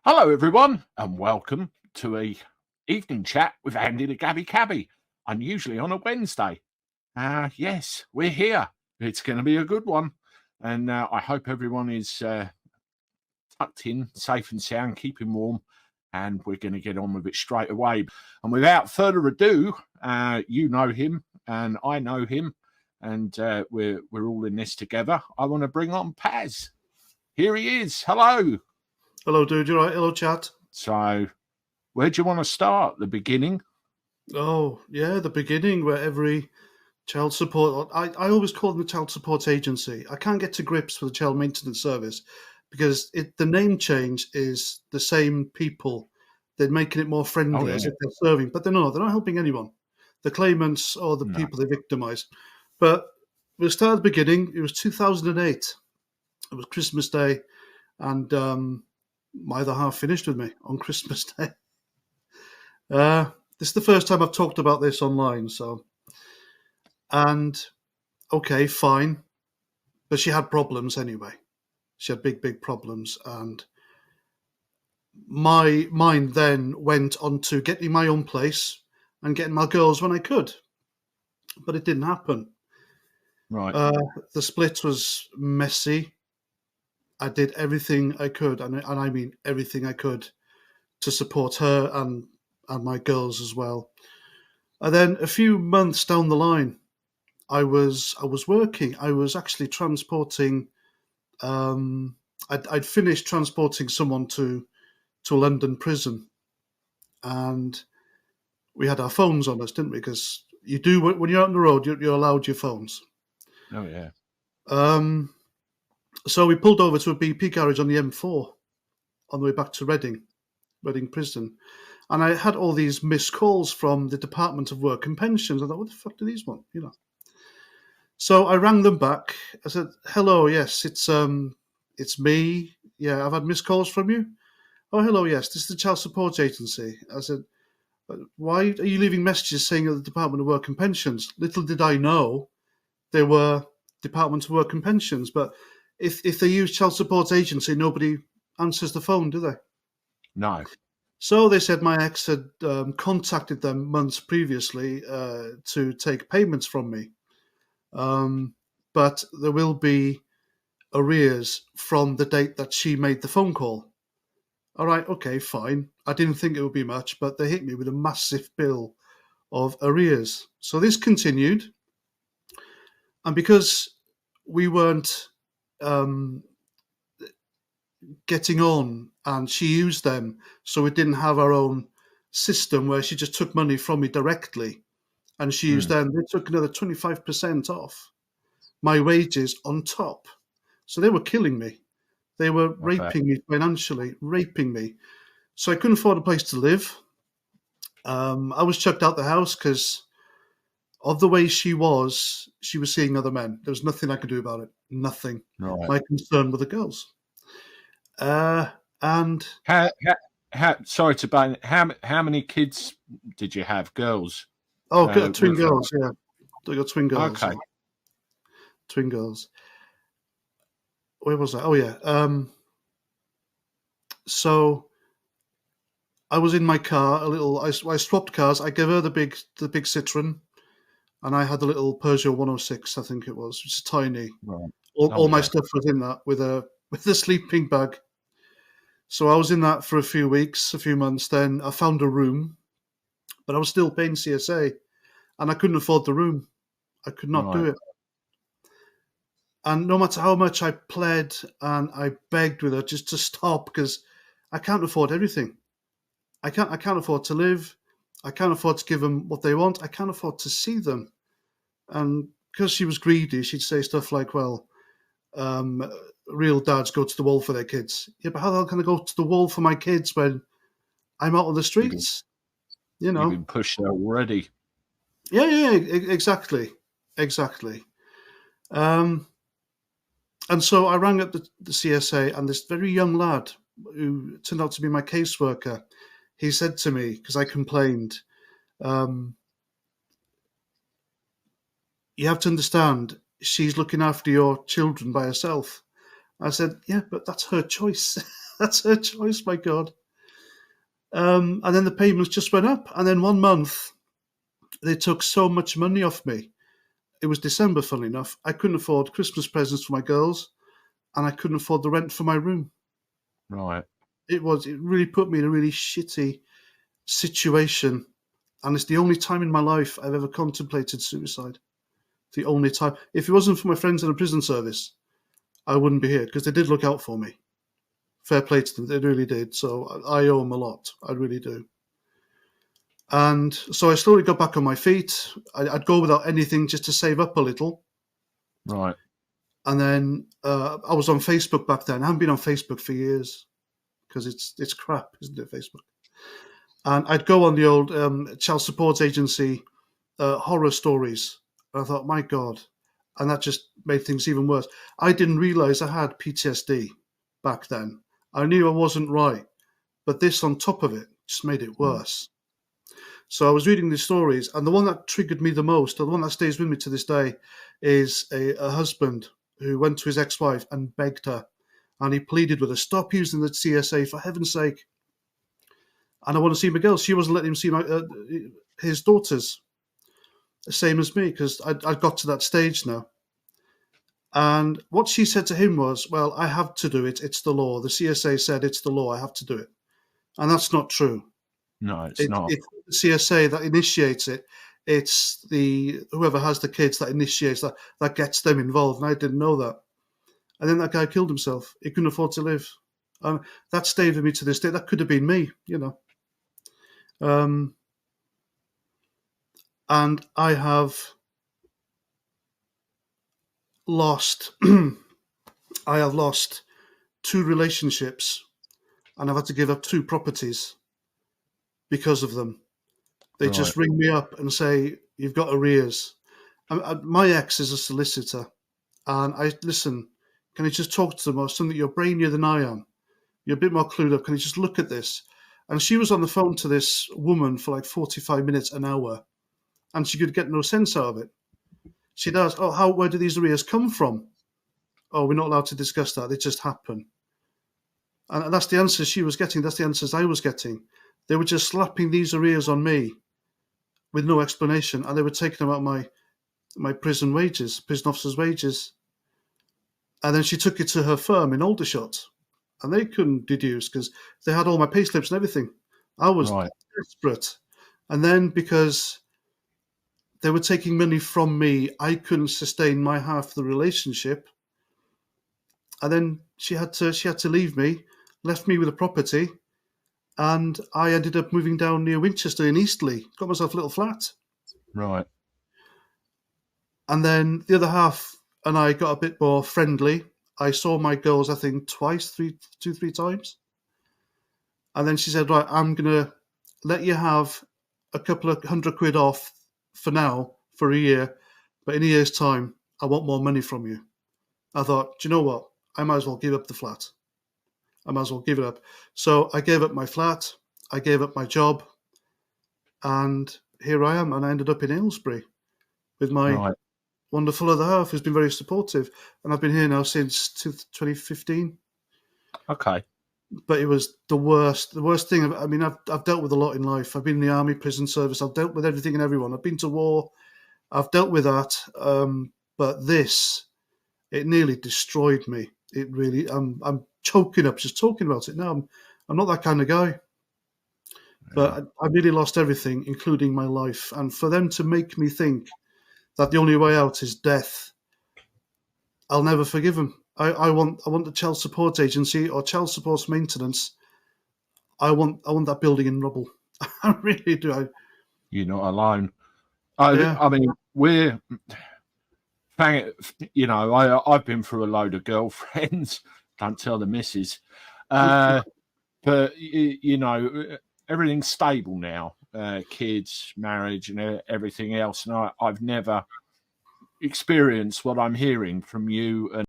Hello, everyone, and welcome to a evening chat with Andy the Gabby Cabby, unusually on a Wednesday. Yes, we're here. It's going to be a good one, and I hope everyone is tucked in, safe and sound, keeping warm, and we're going to get on with it straight away. And without further ado, you know him, and I know him, and we're all in this together. I want to bring on Paz. Here he is. Hello. Hello, dude. You all right? Hello, chat. So, where do you want to start? The beginning? Oh, yeah, the beginning where every child support... I always call them the child support agency. I can't get to grips with the child maintenance service because the name change is the same people. They're making it more friendly as if they're serving. But they're not helping anyone. The claimants or the people they victimise. But we'll start at the beginning. It was 2008. It was Christmas Day. And... my other half finished with me on Christmas Day. This is the first time I've talked about this online, and okay, fine, but she had problems anyway. She had big problems, and my mind then went on to getting my own place and getting my girls when I could, but it didn't happen. Right. The split was messy. I did everything I could, and I mean everything I could, to support her and my girls as well. And then a few months down the line, I was working. I was actually transporting. I'd finished transporting someone to a London prison, and we had our phones on us, didn't we? Because you do when you're out on the road, you're allowed your phones. Oh yeah. So we pulled over to a BP garage on the M4 on the way back to Reading Prison. And I had all these missed calls from the Department of Work and Pensions. I thought, what the fuck do these want? So I rang them back. I said, hello, yes, it's me. Yeah, I've had missed calls from you. Oh, hello, yes, this is the Child Support Agency. I said, why are you leaving messages saying at the Department of Work and Pensions? Little did I know they were Department of Work and Pensions, but if they use Child Support Agency, nobody answers the phone, do they? No. So they said my ex had contacted them months previously to take payments from me. But there will be arrears from the date that she made the phone call. All right, okay, fine. I didn't think it would be much, but they hit me with a massive bill of arrears. So this continued. And because we weren't getting on and she used them, so we didn't have our own system where she just took money from me directly and she used them, they took another 25% off my wages on top. So they were killing me. They were raping me financially, raping me. So I couldn't afford a place to live. I was chucked out the house because of the way she was seeing other men. There was nothing I could do about it. Nothing. Right. My concern were the girls. And sorry to ban. How many kids did you have? Girls? Oh, twin girls. Yeah, I got twin girls. Okay. Twin girls. Where was I? Oh yeah. So I was in my car. I swapped cars. I gave her the big Citroen, and I had the little Peugeot 106. I think it was, which is tiny. Right. All my stuff was in that with a sleeping bag. So I was in that for a few weeks, a few months. Then I found a room, but I was still paying CSA, and I couldn't afford the room. I could not do it. And no matter how much I pled and I begged with her just to stop, because I can't afford everything. I can't afford to live. I can't afford to give them what they want. I can't afford to see them. And because she was greedy, she'd say stuff like, well, real dads go to the wall for their kids. Yeah, but how the hell can I go to the wall for my kids when I'm out on the streets? You've been pushed out already. Yeah, exactly. And so I rang up the CSA, and this very young lad who turned out to be my caseworker, he said to me, because I complained, you have to understand, she's looking after your children by herself. I said, yeah, but that's her choice. That's her choice, my God. And then the payments just went up. And then 1 month, they took so much money off me. It was December, funnily enough. I couldn't afford Christmas presents for my girls, and I couldn't afford the rent for my room. Right. It really put me in a really shitty situation. And it's the only time in my life I've ever contemplated suicide. The only time. If it wasn't for my friends in the prison service, I wouldn't be here, because they did look out for me. Fair play to them, they really did. So I owe them a lot. I really do. And so I slowly got back on my feet. I'd go without anything just to save up a little. Right. And then I was on Facebook back then. I haven't been on Facebook for years because it's crap, isn't it, Facebook? And I'd go on the old child support agency horror stories. And I thought, my God. And that just made things even worse. I didn't realize I had PTSD back then. I knew I wasn't right. But this on top of it just made it worse. So I was reading these stories, and the one that triggered me the most, or the one that stays with me to this day, is a husband who went to his ex-wife and begged her, and he pleaded with her, stop using the CSA, for heaven's sake. And I want to see my girls. She wasn't letting him see his daughters, the same as me, because I'd got to that stage now. And what she said to him was, well, I have to do it. It's the law. The CSA said it's the law. I have to do it. And that's not true. No, it's not. It's the CSA that initiates it. It's whoever has the kids that initiates that gets them involved. And I didn't know that. And then that guy killed himself. He couldn't afford to live. That stayed with me to this day. That could have been me, you know. And I have lost. I have lost 2 relationships, and I've had to give up 2 properties because of them. They just ring me up and say, you've got arrears. My ex is a solicitor, and I listen, can you just talk to them, or something? You're brainier than I am. You're a bit more clued up. Can you just look at this? And she was on the phone to this woman for like 45 minutes, an hour, and she could get no sense out of it. She'd ask, where do these arrears come from? Oh, we're not allowed to discuss that. They just happen. And that's the answers she was getting. That's the answers I was getting. They were just slapping these arrears on me with no explanation, and they were taking them out my prison officer's wages. And then she took it to her firm in Aldershot, and they couldn't deduce because they had all my payslips and everything. I was desperate. And then because they were taking money from me, I couldn't sustain my half of the relationship. And then she had to leave me, left me with a property, and I ended up moving down near Winchester in Eastleigh, got myself a little flat. Right. And then the other half and I got a bit more friendly. I saw my girls, I think, two, three times. And then she said, right, I'm going to let you have a couple of £100 off for now, for a year. But in a year's time, I want more money from you. I thought, do you know what? I might as well give up the flat. I might as well give it up. So I gave up my flat. I gave up my job. And here I am. And I ended up in Aylesbury with my wonderful other half, who's been very supportive. And I've been here now since 2015. Okay. But it was the worst thing. I mean, I've dealt with a lot in life. I've been in the army, prison service. I've dealt with everything and everyone. I've been to war. I've dealt with that. But this, it nearly destroyed me. It really, I'm choking up just talking about it now. I'm not that kind of guy. But I really lost everything, including my life. And for them to make me think that the only way out is death, I'll never forgive them. I want the child support agency or child support maintenance. I want that building in rubble. I really do. You're not alone. I mean, we're, you know, I've been through a load of girlfriends. Don't tell the missus. But you know, everything's stable now. Kids, marriage, and everything else. And I've never experienced what I'm hearing from you and